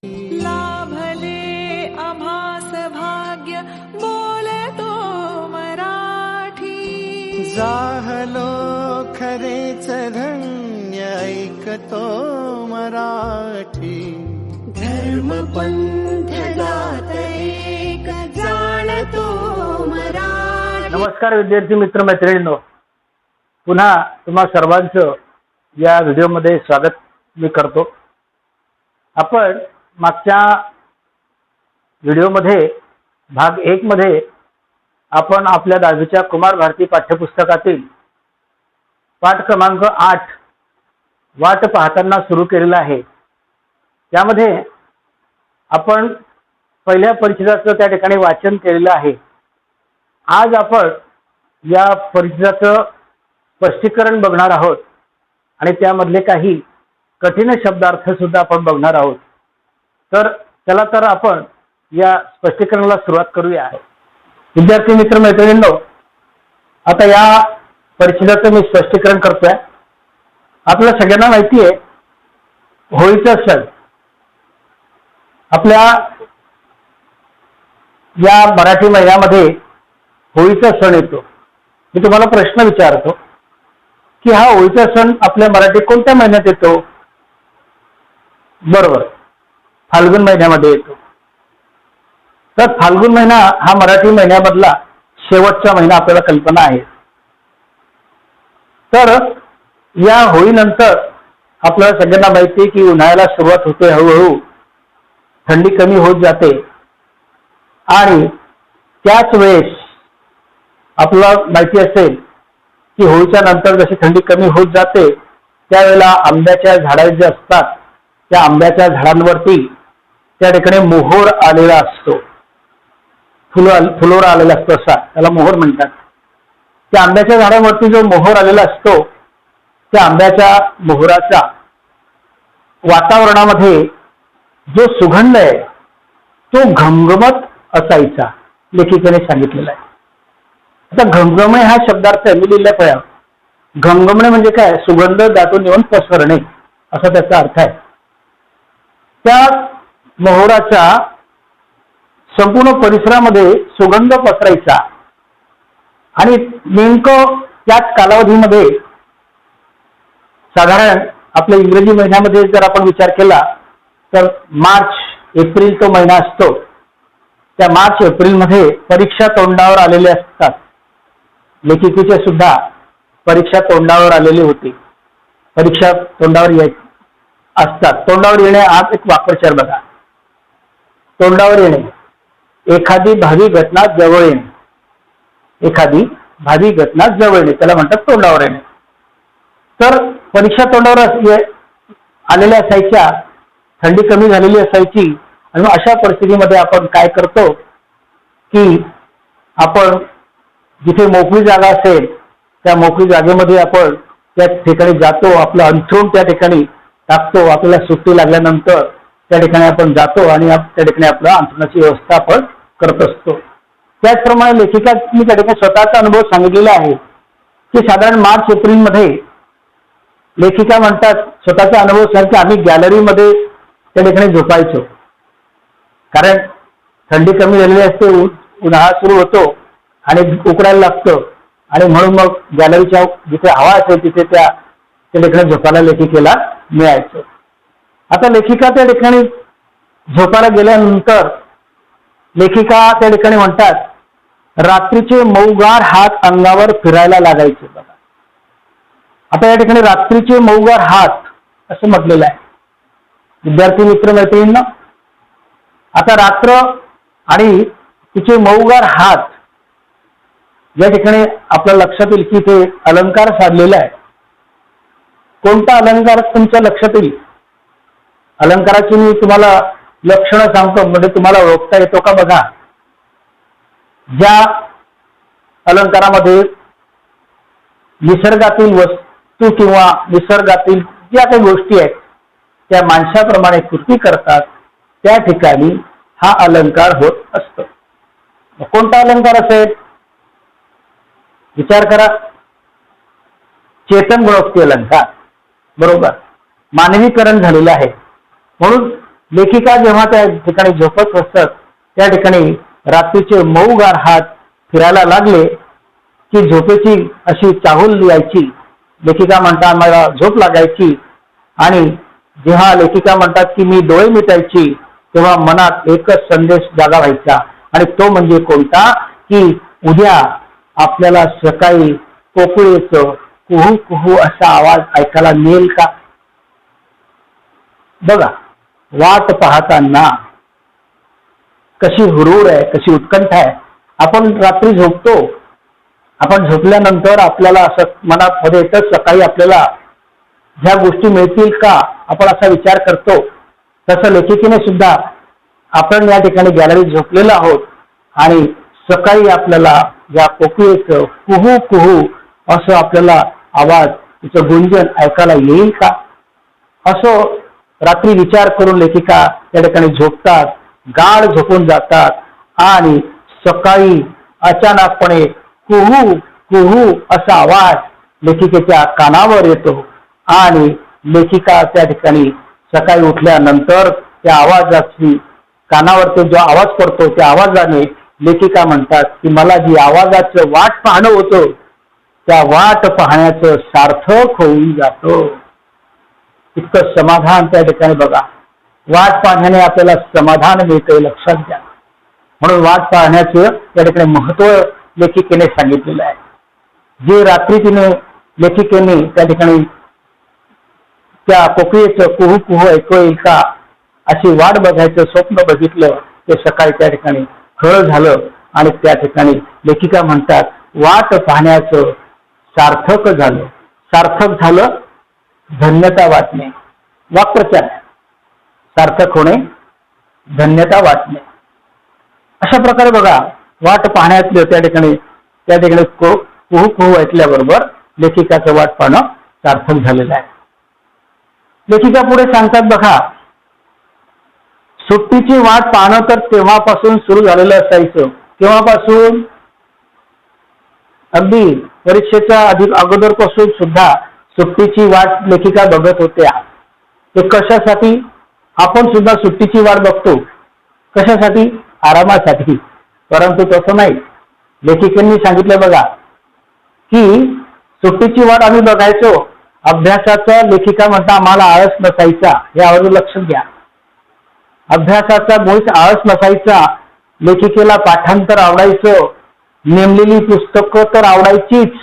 लाभले आभास भाग्य बोलतो मराठी. जाहलो खरेच धन्य ऐकतो मराठी. धर्म पंथ जात एक जाणतो मराठी. नमस्कार विद्यार्थी मित्र मैत्रिणींनो, पुन्हा तुम्हा सर्वांचं या व्हिडिओमध्ये स्वागत मी करतो. आपण मागच्या व्हिडिओमध्ये भाग 1 मध्ये आपण आपल्या 10वीच्या कुमार भारती पाठ्यपुस्तकातील पाठ क्रमांक 8 वाट पाहताना सुरू केलेला आहे. त्यामध्ये आपण पहिल्या परिच्छेदाचं त्या ठिकाणी वाचन केलेलं आहे. आज आपण या परिच्छेदाचं स्पष्टीकरण बघणार आहोत आणि त्यामधले काही कठीण शब्दार्थ सुद्धा आपण बघणार आहोत. तर चला तर आपण या स्पष्टीकरणाला सुरुवात करूया. विद्यार्थी मित्र मैत्रिणींनो, आता या परिच्छेदाचं मी स्पष्टीकरण करतोय. आपल्याला सगळ्यांना माहिती आहे होळीचा सण आपल्या या मराठी महिन्यामध्ये होळीचा सण येतो. मी तुम्हाला प्रश्न विचारतो की हा होळीचा सण आपल्या मराठी कोणत्या महिन्यात येतो? बरोबर, फाल्गुन महिन्यामध्ये येतो. तर फाल्गुन महिना हा मराठी महिन्यामधला शेवटचा महिना आपल्याला कल्पना आहे. तर या होळीनंतर आपल्याला सगळ्यांना माहिती आहे की उन्हाळ्याला सुरुवात होते. हळूहळू थंडी कमी होत जाते आणि त्याच वेळेस आपल्याला माहिती असेल की होळीच्या नंतर जशी थंडी कमी होत जाते त्यावेळेला आंब्याच्या झाडा जे असतात त्या आंब्याच्या झाडांवरती त्या ठिकाणी मोहोर आलेला असतो. फुलोरा आलेला असतो, असा त्याला मोहोर म्हणतात. त्या आंब्याच्या झाडावरती जो मोहोर आलेला असतो त्या आंब्याच्या मोहोराचा वातावरणामध्ये जो सुगंध आहे तो घमघमत असायचा, लेखिकेने सांगितलेला आहे. आता घमघमणे हा शब्दार्थ मी लिहिला पाहिजे. घमघमणे म्हणजे काय? सुगंध दाटून येऊन पसरणे असा त्याचा अर्थ आहे. त्या मोहोराचा संपूर्ण परिसरामध्ये सुगंध पसरायचा आणि नेमकं त्याच कालावधीमध्ये साधारण आपल्या इंग्रजी महिन्यामध्ये जर आपण विचार केला तर मार्च एप्रिल तो महिना असतो. त्या मार्च एप्रिलमध्ये परीक्षा तोंडावर आलेले असतात. लेखिकेच्या सुद्धा परीक्षा तोंडावर आलेली होती. परीक्षा तोंडावर असतात. तोंडावर येणे आज एक वाक्प्रचार बघा. तोंडावर येणे, एखादी भावी घटना जवळ येणे. एखादी भावी घटना जवळ येणे त्याला म्हणतात तोंडावर येणे. तर परीक्षा तोंडावर आलेल्या असायच्या, थंडी कमी झालेली असायची आणि अशा परिस्थितीमध्ये आपण काय करतो की आपण जिथे मोकळी जागा असेल त्या मोकळी जागेमध्ये आपण त्या ठिकाणी जातो. आपलं अंथरूण त्या ठिकाणी टाकतो. आपल्याला सुट्टी लागल्यानंतर त्या ठिकाणी आपण जातो आणि त्या ठिकाणी आपल्या अंथरुणाची व्यवस्था आपण करत असतो. त्याचप्रमाणे लेखिकांनी त्या ठिकाणी स्वतःचा अनुभव सांगितलेला आहे की साधारण मार्च एप्रिलमध्ये लेखिका म्हणतात स्वतःचा अनुभव सांगते आम्ही गॅलरीमध्ये त्या ठिकाणी झोपायचो. कारण थंडी कमी झालेली असते, उन्हाळा सुरू होतो आणि उकडायला लागतं आणि म्हणून मग गॅलरीच्या जिथे हवा असेल तिथे त्या ठिकाणी झोपायला लेखिकेला मिळायचं. आता लेखिका त्या ठिकाणी झोपायला गेल्यानंतर लेखिका त्या ठिकाणी म्हणतात रात्रीचे मऊगार हात अंगावर फिरायला लागायचे. बघा, आता या ठिकाणी रात्रीचे मऊगार हात असं म्हटलेलं आहे. विद्यार्थी मित्र मैत्रिणींना, आता रात्र आणि तिचे मऊगार हात या ठिकाणी आपल्या लक्षात येईल की ते अलंकार साधलेला आहे. कोणता अलंकार तुमच्या लक्षात येईल? अलंकाराची मी तुम्हाला लक्षणं सांगतो म्हणजे तुम्हाला ओळखता येतो का बघा. ज्या अलंकारामध्ये निसर्गातील वस्तू किंवा निसर्गातील ज्या काही गोष्टी आहेत त्या माणसाप्रमाणे कृती करतात त्या ठिकाणी हा अलंकार होत असतो. कोणता अलंकार असेल? विचार करा. चेतन गुणोक्ती अलंकार, बरोबर, मानवीकरण झालेलं आहे. म्हणून लेखिका जेव्हा त्या ठिकाणी झोपत असतात त्या ठिकाणी रात्रीचे मऊगार हात फिरायला लागले की झोपेची अशी चाहूल यायची. लेखिका म्हणतात मला झोप लागायची आणि जेव्हा लेखिका म्हणतात की मी डोळे मिटायची तेव्हा मनात एकच संदेश जागा व्हायचा आणि तो म्हणजे कोणता की उद्या आपल्याला सकाळी कोकिळेचं कुहू कुहू असा आवाज ऐकायला मिळेल का. बघा वाट पाहताना कशी हुरूर आहे, कशी उत्कंठ आहे. आपण रात्री झोपतो, आपण झोपल्यानंतर आपल्याला असं मनात मध्ये येतं सकाळी आपल्याला ह्या गोष्टी मिळतील का आपण असा विचार करतो. तसं लेखिकेने सुद्धा आपण या ठिकाणी गॅलरीत झोपलेलो आहोत आणि सकाळी आपल्याला या कोकिळेचं कुहू कुहू असं आपल्याला आवाज तिचं गुंजन ऐकायला येईल का असं रात्री विचार करून लेखिका त्या ठिकाणी झोपतात, गाढ झोपून जातात आणि सकाळी अचानकपणे कुहू कुहू असा आवाज लेखिकेच्या कानावर येतो आणि लेखिका त्या ठिकाणी सकाळी उठल्यानंतर त्या आवाजाची कानावर तो जो आवाज पडतो त्या आवाजाने लेखिका म्हणतात की मला जी आवाजाचं वाट पाहणं होतं त्या वाट पाहण्याचं सार्थक होऊन जातो. इतकं समाधान त्या ठिकाणी बघा. वाट पाहण्याने आपल्याला समाधान मिळतं लक्षात घ्या. म्हणून वाट पाहण्याचं त्या ठिकाणी महत्व लेखिकेने सांगितलेलं आहे. जे रात्री लेखिकेने त्या ठिकाणी त्या कोकिळेचं कुहू कुहू ऐकू येईल का अशी वाट बघायचं स्वप्न बघितलं ते सकाळी त्या ठिकाणी खरं झालं आणि त्या ठिकाणी लेखिका म्हणतात वाट पाहण्याचं सार्थक झालं. सार्थक झालं धन्यता वाटणे. वाक्प्रचार सार्थक होणे, धन्यता वाटणे. अशा प्रकारे बघा वाट पाहण्यातलं त्या ठिकाणी कुहू कुहू ऐकल्याबरोबर लेखिकाचं वाट पाहणं सार्थक झालेलं आहे. लेखिका पुढे सांगतात बघा सुट्टीची वाट पाहणं तर तेव्हापासून सुरू झालेलं असायचं. तेव्हापासून अगदी परीक्षेच्या अगोदरपासून सुद्धा सुट्टीची वाट लेखिका बघत होत्या. ते कशासाठी आपण सुद्धा सुट्टीची वाट बघतो. कशासाठी आरामासाठी. परंतु तसं नाही. लेखिकांनी सांगितलं बघा की सुट्टीची वाट आम्ही बघायचो. अभ्यासाचा लेखिका म्हणता आम्हाला आळस नसायचा. हे आवाज लक्षात घ्या. अभ्यासाचा मुळीच आळस नसायचा. लेखिकेला पाठांतर आवडायचं. नेमलेली पुस्तकं तर आवडायचीच.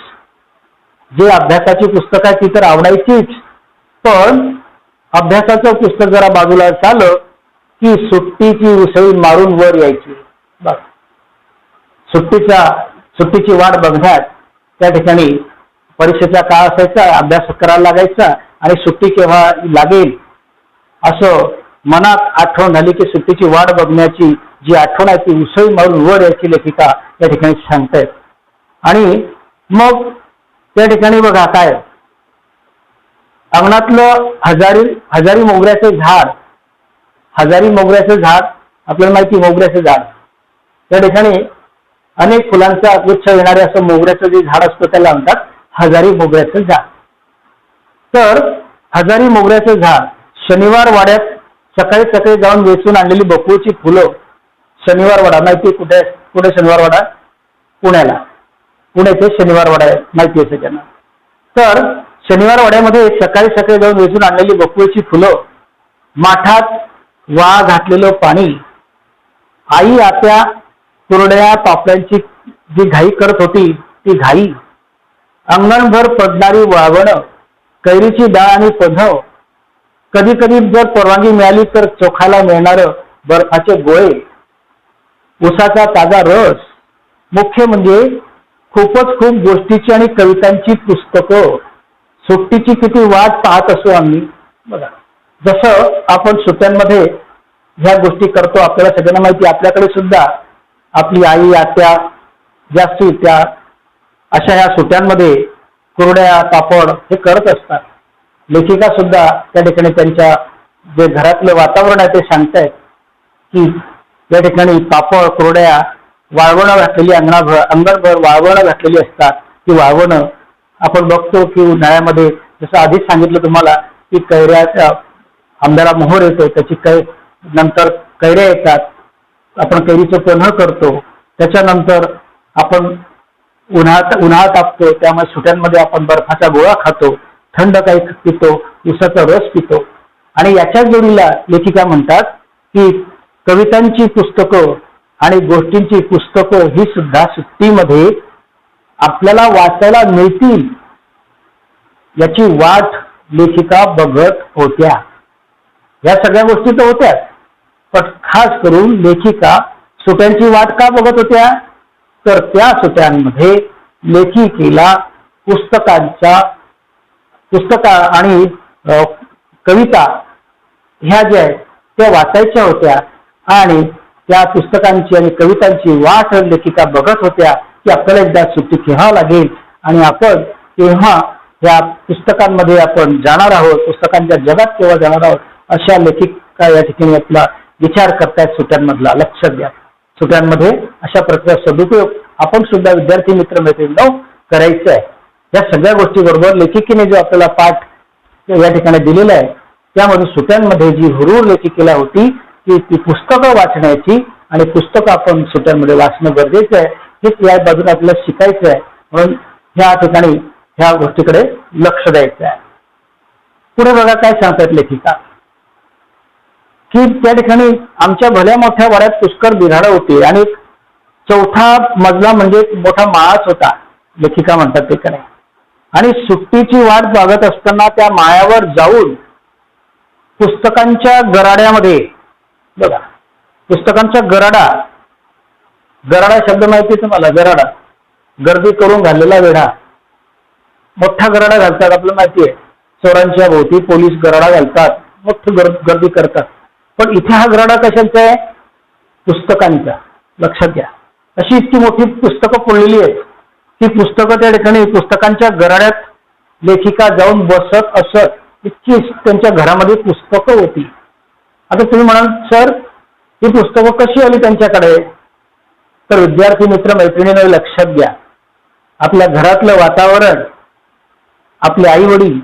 जे अभ्यासाची पुस्तकं आहेत ती तर आवडायचीच. पण अभ्यासाचं पुस्तक जरा बाजूला झालं की सुट्टीची उसळी मारून वर यायची. बस सुट्टीची वाट बघण्यात त्या ठिकाणी परीक्षेचा काळ असायचा. अभ्यास करायला लागायचा आणि सुट्टी केव्हा लागेल असं मनात आठवण झाली की सुट्टीची वाट बघण्याची जी आठवण आहे ती उसळी मारून वर यायची लेखिका त्या ठिकाणी सांगतायत. आणि मग त्या ठिकाणी बघा काय अंगणातलं हजारी मोगऱ्याचं झाड. हजारी मोगऱ्याचं झाड आपल्याला माहिती मोगऱ्याचं झाड. त्या ठिकाणी अनेक फुलांचा गुच्छ येणारे असं मोगऱ्याचं जे झाड असतं त्याला म्हणतात हजारी मोगऱ्याचं झाड. तर हजारी मोगऱ्याचं झाड शनिवार वाड्यात सकाळी सकाळी जाऊन वेचून आणलेली बकुळची फुलं. शनिवार वाडा माहिती कुठे शनिवार वाडा पुण्याला. पुण्याचे शनिवार वाडा माहिती आहे सगळ्यांना. तर शनिवार वाड्यामध्ये सकाळी सकाळी जाऊन वेचून आणलेली बकुळची फुलं, माठात वाळ घातलेलं पाणी, आई आत्या कुरड्या पापड्यांची जी घाई करत होती ती घाई, अंगणभर पडणारी वाळवणं, कैरीची डाळ आणि पधव, कधी कधी जर परवानगी मिळाली तर चोखायला मिळणारं बर्फाचे गोळे, उसाचा ताजा रस, मुख्य म्हणजे खूपच खूप गोष्टीची आणि कवितांची पुस्तकं. सुट्टीची किती वाट पाहत असो आम्ही. बघा जसं आपण सुट्ट्यांमध्ये ह्या गोष्टी करतो आपल्याला सगळ्यांना माहिती. आपल्याकडे सुद्धा आपली आई आत्या जास्ती त्या अशा ह्या सुट्ट्यांमध्ये कुरड्या पापड हे करत असतात. लेखिका सुद्धा त्या ठिकाणी त्यांच्या जे घरातलं वातावरण आहे ते सांगतायत की या ठिकाणी पापड कुरड्या वाळवणं घातलेली अंगणभर वाळवणं घातलेली असतात. ती वाळवणं आपण बघतो की उन्हाळ्यामध्ये जसं आधीच सांगितलं तुम्हाला की कैऱ्याच्या आंब्याला मोहर येतो त्याची नंतर कैऱ्या येतात, आपण कैरीचं पन्ह करतो, त्याच्यानंतर आपण उन्हाळा तापतो, त्यामुळे सुट्यांमध्ये आपण बर्फाचा गोळा खातो, थंड काही पितो, उसाचा रस पितो. आणि याच्याच जोडीला लेखिका म्हणतात की कवितांची पुस्तकं आणि गोष्टींची पुस्तकं ही सुद्धा सुट्टीमध्ये आपल्याला वाचायला मिळतील याची वाट लेखिका बघत होत्या. या सगळ्या गोष्टी तर होत्याच, पण खास करून लेखिका सुट्यांची वाट का बघत होत्या, तर त्या सुट्यांमध्ये लेखिकेला पुस्तका आणि कविता ह्या ज्या आहेत त्या वाचायच्या होत्या आणि त्या पुस्तकांची आणि कवितांची वाट लेखिका बघत होत्या की आपल्याला एकदा सुट्टी केव्हा लागेल आणि आपण तेव्हा या पुस्तकांमध्ये आपण जाणार आहोत, पुस्तकांच्या जगात केव्हा जाणार आहोत, अशा लेखिका या ठिकाणी आपला विचार करतायत सुट्यांमधला. लक्षात घ्या, सुट्यांमध्ये अशा प्रकारचा सदुपयोग आपण सुद्धा विद्यार्थी मित्र मैत्रिणींनो करायचा आहे. या सगळ्या गोष्टी बरोबर लेखिकेने जो आपल्याला पाठ या ठिकाणी दिलेला आहे त्यामध्ये सुट्यांमध्ये जी हुरूर लेखिकेला होती ती पुस्तकं वाचण्याची आणि पुस्तकं आपण सुट्यांमध्ये वाचणं गरजेचं आहे, हेच या बाजूने आपल्याला शिकायचं आहे. म्हणून ह्या ठिकाणी ह्या गोष्टीकडे लक्ष द्यायचं आहे. पुढे बघा काय सांगतात लेखिका की त्या ठिकाणी आमच्या भल्या मोठ्या वाड्यात पुष्कर बिघाडं होते आणि चौथा मजला म्हणजे मोठा माळाच होता, लेखिका म्हणतात ते का नाही. आणि सुट्टीची वाट बघत असताना त्या माळ्यावर जाऊन पुस्तकांच्या गराड्यामध्ये, बघा पुस्तकांच्या गराडा शब्द माहिती आहे तुम्हाला, गराडा गर्दी करून घाललेला वेढा, मोठा गराडा घालतात आपल्याला माहिती आहे, चोरांच्या भोवती पोलीस गराडा घालतात, मोठी गर्दी करतात. पण इथे हा गराडा कशाचा आहे, पुस्तकांचा. लक्षात घ्या, अशी इतकी मोठी पुस्तकं पडलेली आहेत ती पुस्तकं त्या ठिकाणी पुस्तकांच्या गराड्यात लेखिका जाऊन बसत असत, इतकी त्यांच्या घरामध्ये पुस्तकं होती. आता तुम्ही म्हणाल सर ही पुस्तकं कशी आली त्यांच्याकडे, तर विद्यार्थी मित्र मैत्रिणींना लक्षात घ्या, आपल्या घरातलं वातावरण, आपले आई वडील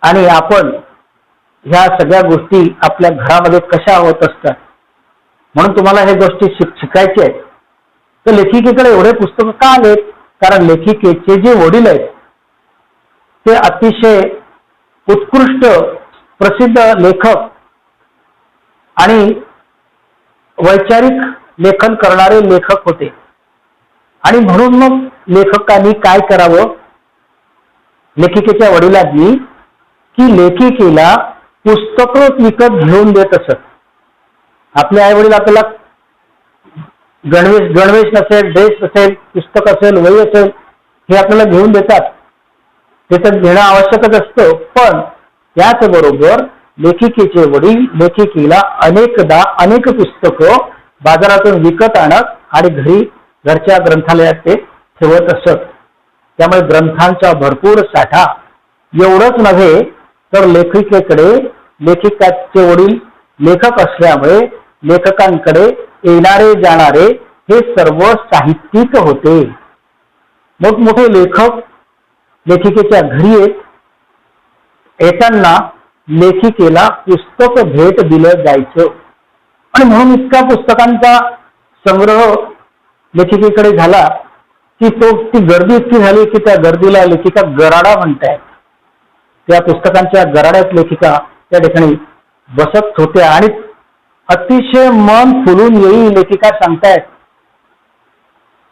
आणि आपण ह्या सगळ्या गोष्टी आपल्या घरामध्ये कशा होत असतात. म्हणून तुम्हाला हे गोष्टी शिकायच्या आहेत. तर लेखिकेकडे एवढे पुस्तकं का आलेत, कारण लेखिकेचे जे वडील आहेत ते अतिशय उत्कृष्ट प्रसिद्ध लेखक आणि वैचारिक लेखन करणारे लेखक होते. आणि म्हणून मग लेखकांनी काय करावं, लेखिकेच्या वडिलांनी की लेखिकेला पुस्तकं विकत घेऊन देत असत. आपले आई वडील आपल्याला गणवेश नसेल, ड्रेस असेल, पुस्तक असेल, वही असेल, हे आपल्याला घेऊन देतात, ते तर घेणं आवश्यकच असतं. पण त्याचबरोबर लेखिकेचे वडील लेखिकेला अनेक पुस्तकं बाजारातून विकत आणत आणि घरच्या ग्रंथालयात ते ठेवत असत. त्यामुळे ग्रंथांचा भरपूर साठा. एवढंच नव्हे तर लेखिकाचे वडील लेखक असल्यामुळे लेखकांकडे येणारे जाणारे हे सर्व साहित्यिक होते. मोठमोठे लेखक लेखिकेच्या घरी येताना लेखिकेला पुस्तक भेट दिलं जायचं. आणि म्हणून इतका पुस्तकांचा संग्रह लेखिकेकडे झाला की ती गर्दी इतकी झाली की त्या गर्दीला लेखिका गराडा म्हणतायत. त्या पुस्तकांच्या गराड्यात लेखिका त्या ठिकाणी बसत होत्या आणि अतिशय मन फुलून येईल लेखिका सांगतायत.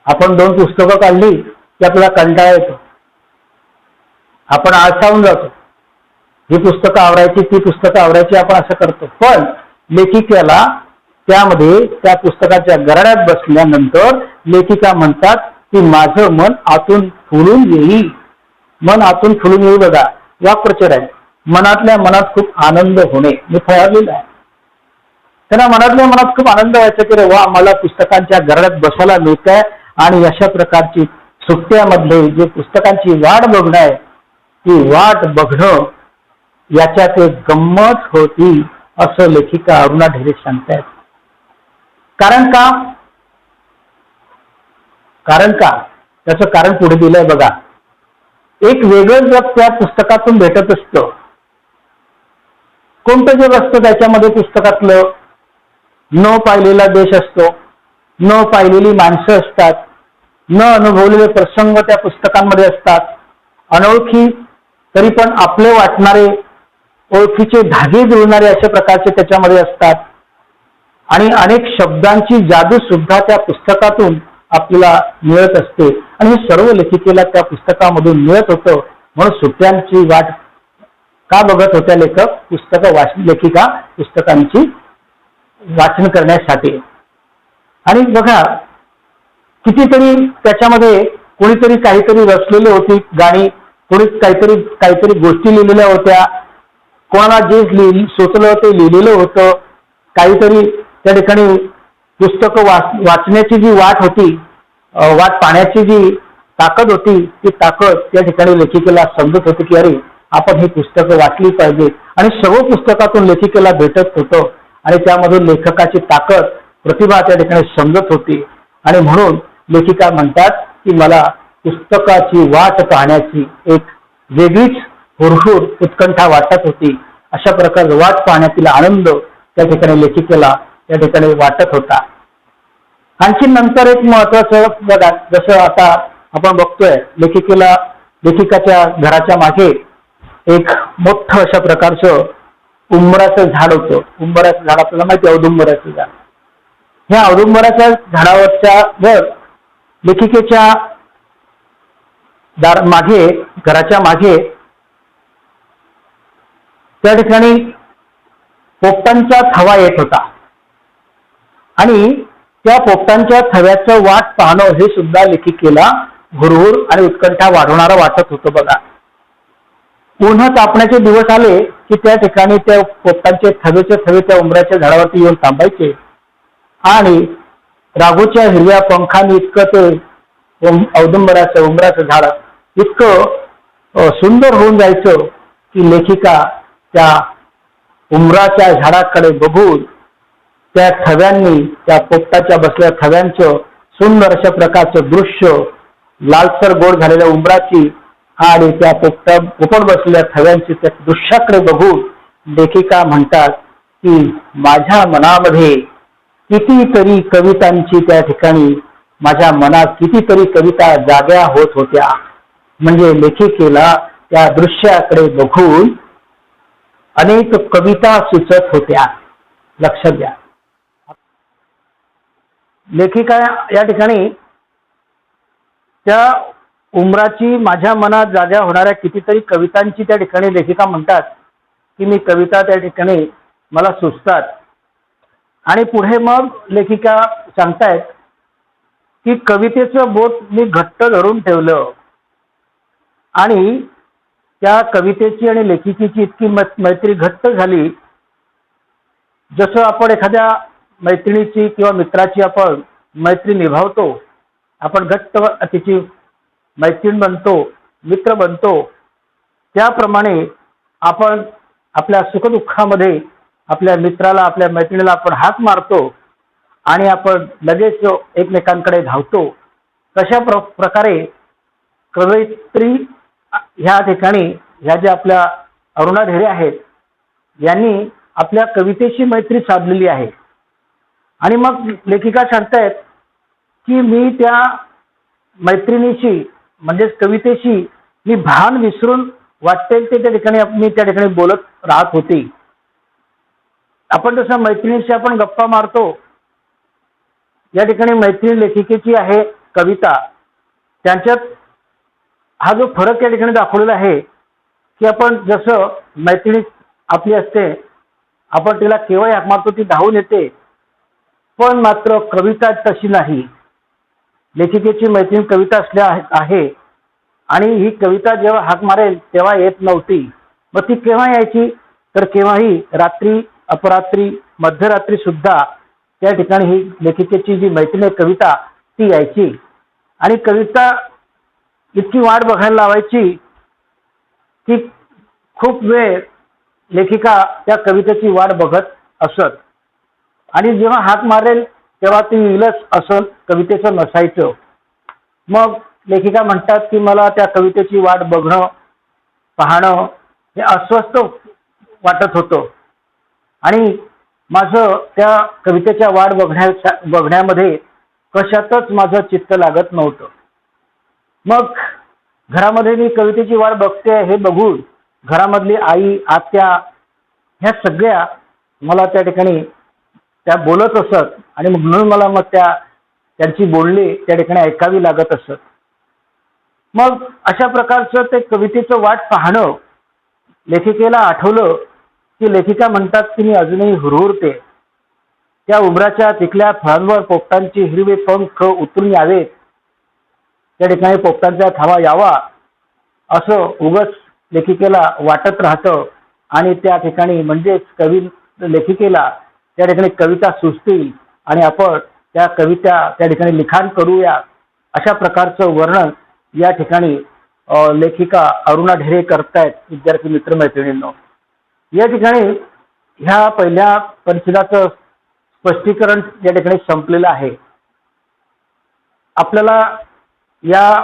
आपण 2 पुस्तकं काढली की आपल्याला कंटाळा येतो, आपण आळसावून जातो, ही पुस्तकं आवरायची ती पुस्तकं आवरायची आपण असं करतो. पण लेखिकेला त्यामध्ये त्या पुस्तकाच्या गराड्यात बसल्यानंतर लेखिका म्हणतात की माझं मन आतून फुलून येईल. मन आतून फुलून येईल, बघा वाक्प्रचार आहे. मनातल्या मनात खूप आनंद होणे, मी फळवलेलं आहे. त्यांना मनातल्या मनात खूप आनंद व्हायचा की रे वा, मला पुस्तकांच्या गराड्यात बसायला मिळत आहे. आणि अशा प्रकारची सुट्ट्यामधले जे पुस्तकांची वाट बघणं आहे, ती वाट बघणं याच्यात एक गंमत होती असं लेखिका अरुणा ढेरे सांगतायत. कारण का त्याचं कारण पुढे दिलंय बघा. एक वेगळं जग त्या पुस्तकातून भेटत असतं. कोणतं जग असतं त्याच्यामध्ये पुस्तकातलं? न पाहिलेला देश असतो, न पाहिलेली माणसं असतात, न अनुभवलेले प्रसंग त्या पुस्तकांमध्ये असतात, अनोळखी तरी पण आपले वाटणारे ओळखीचे धागे जुळणारे अशा प्रकारचे त्याच्यामध्ये असतात आणि अनेक शब्दांची जादू सुद्धा त्या पुस्तकातून आपल्याला मिळत असते आणि हे सर्व लेखिकेला त्या पुस्तकामधून मिळत होतं. म्हणून सुट्ट्यांची वाट का बघत होत्या लेखिका पुस्तकांची वाचन करण्यासाठी. आणि बघा कितीतरी त्याच्यामध्ये कोणीतरी काहीतरी रचलेली होती गाणी, कोणी काहीतरी गोष्टी लिहिलेल्या होत्या, कोणाला जे सुचलं ते लिहिलेलं होतं, काहीतरी त्या ठिकाणी पुस्तकं वाचण्याची जी वाट होती, वाट पाहण्याची जी ताकद होती, ती ताकद त्या ठिकाणी लेखिकेला समजत होती की अरे आपण ही पुस्तकं वाचली पाहिजे. आणि सर्व पुस्तकातून लेखिकेला भेटत होतं आणि त्यामधून लेखकाची ताकद प्रतिभा त्या ठिकाणी समजत होती. आणि म्हणून लेखिका म्हणतात की मला पुस्तकाची वाट पाहण्याची एक वेगळीच हुरहुर उत्कंठा वाटत होती. अशा प्रकारे वाट पाहण्यातील आनंद त्या ठिकाणी लेखिकेला त्या ठिकाणी वाटत होता. आणखी नंतर एक महत्वाचं बघा, जसं आता आपण बघतोय लेखिकाच्या घराच्या मागे एक मोठं अशा प्रकारचं उंबराचं झाड होतं. उंबराचं झाड आपल्याला माहिती आहे, औदुंबराचं झाड. ह्या औदुंबराच्या झाडावरच्या वर लेखिकेच्या मागे, घराच्या मागे त्या ठिकाणी पोपटांचा थवा येत होता आणि त्या पोपटांच्या थव्याचं वाट पाहणं हे सुद्धा लेखिकेला हुरहुर आणि उत्कंठा वाढवणारं वाटत होतं. बघा, उन्ह तापण्याचे दिवस आले की त्या ठिकाणी त्या पोपटांचे थवे त्या उंबराच्या झाडावरती येऊन थांबायचे आणि राघूच्या हिरव्या पंखांनी इतकं ते उंबराचं झाड इतकं सुंदर होऊन जायचं की लेखिका त्या उंबराच्या झाडाकडे बघून त्या थव्यांनी, त्या पोपटाच्या बसलेल्या थव्यांचं सुंदर अशा प्रकारचं दृश्य, लालसर गोड झालेल्या उंबराची आणि त्या पोपट बसलेल्या थव्यांची त्या दृश्याकडे बघून लेखिका म्हणतात की माझ्या मनामध्ये कितीतरी कवितांची त्या ठिकाणी, माझ्या मनात कितीतरी कविता जाग्या होत होत्या. म्हणजे लेखिकेला त्या दृश्याकडे बघून अनेक कविता सुचत होत्या. लक्षात घ्या, लेखिका या ठिकाणी त्या उंबराची माझ्या मनात जाग्या होणाऱ्या कितीतरी कवितांची त्या ठिकाणी लेखिका म्हणतात की मी कविता त्या ठिकाणी मला सुचतात. आणि पुढे मग लेखिका सांगतायत की कवितेचं बोट मी घट्ट धरून ठेवलं आणि त्या कवितेची आणि लेखिकेची इतकी मैत्री घट्ट झाली, जसं आपण एखाद्या मैत्रिणीची किंवा मित्राची आपण मैत्री निभावतो, आपण घट्ट तिची मैत्रीण बनतो, मित्र बनतो, त्याप्रमाणे आपण आपल्या सुखदुःखामध्ये आपल्या मित्राला, आपल्या मैत्रिणीला आपण हाक मारतो आणि आपण लगेच एकमेकांकडे धावतो. तशा प्रकारे कवयित्री ह्या ठिकाणी ह्या ज्या आपल्या अरुणा ढेरे आहेत यांनी आपल्या कवितेशी मैत्री साधलेली आहे. आणि मग लेखिका सांगतायत की मी त्या मैत्रिणीशी म्हणजेच कवितेशी मी भान विसरून वाटेल ते त्या ठिकाणी मी त्या ठिकाणी बोलत राहत होती. आपण जसं मैत्रिणीशी आपण गप्पा मारतो, या ठिकाणी मैत्रीण लेखिकेची आहे कविता, त्यांच्यात हा जो फरक या ठिकाणी दाखवलेला आहे की आपण जसं मैत्रिणी आपली असते, आपण तिला केव्हा हाक मारतो ती धावून येते, पण मात्र कविता तशी नाही. लेखिकेची मैत्रीण कविता असल्या आहे आणि ही कविता जेव्हा हाक मारेल तेव्हा येत नव्हती. मग ती केव्हा यायची तर केव्हाही रात्री, अपरात्री, मध्यरात्री सुद्धा त्या ठिकाणी ही लेखिकेची जी मैत्रीण कविता ती यायची आणि कविता इतकी वाट बघायला लावायची की खूप वेळ लेखिका त्या कवितेची वाट बघत असत आणि जेव्हा हाक मारेल तेव्हा ती येईलच असं कवितेचं नसायचं. मग लेखिका म्हणतात की मला त्या कवितेची वाट बघणं, पाहणं हे अस्वस्थ वाटत होतं. आणि माझं त्या कवितेच्या वाट बघण्यामध्ये कशातच माझं चित्त लागत नव्हतं. मग घरामध्ये मी कवितेची वाट बघते हे बघून घरामधली आई, आत्या ह्या सगळ्या मला त्या ठिकाणी त्या बोलत असत आणि म्हणून मला मग त्यांची बोलणी त्या ठिकाणी ऐकावी लागत असत. मग अशा प्रकारचं ते कवितेचं वाट पाहणं लेखिकेला आठवलं की लेखिका म्हणतात की मी अजूनही हुरहुरते. त्या उमराच्या पिकल्या फळांवर पोपटांची हिरवे पंख उतरून यावेत, त्या ठिकाणी पोपटांचा थावा यावा असं उगच लेखिकेला वाटत राहतं आणि त्या ठिकाणी म्हणजेच लेखिकेला त्या ठिकाणी कविता सुचतील आणि आपण त्या कविता त्या ठिकाणी लिखाण करूया अशा प्रकारचं वर्णन या ठिकाणी लेखिका अरुणा ढेरे करतायत. विद्यार्थी मित्रमैत्रिणींनो, या ठिकाणी ह्या पहिल्या परिच्छेदाचं स्पष्टीकरण या ठिकाणी संपलेलं आहे. आपल्याला या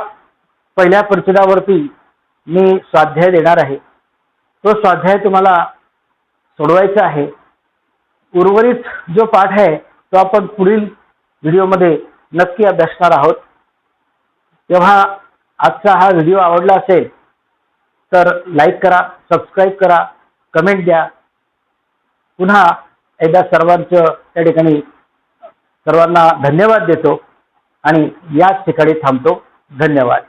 पहिल्या परिच्छेदावरती मी स्वाध्याय देणार आहे. तो स्वाध्याय तुम्हाला सोडवायचा आहे. उर्वरित जो पाठ आहे तो आपण पुढील व्हिडिओमध्ये नक्की अभ्यासणार आहोत. तेव्हा आजचा हा व्हिडिओ आवडला असेल तर लाईक करा, सबस्क्राईब करा, कमेंट द्या. पुन्हा एकदा सर्वांचं त्या ठिकाणी सर्वांना धन्यवाद देतो आणि याच ठिकाणी थांबतो. धन्यवाद.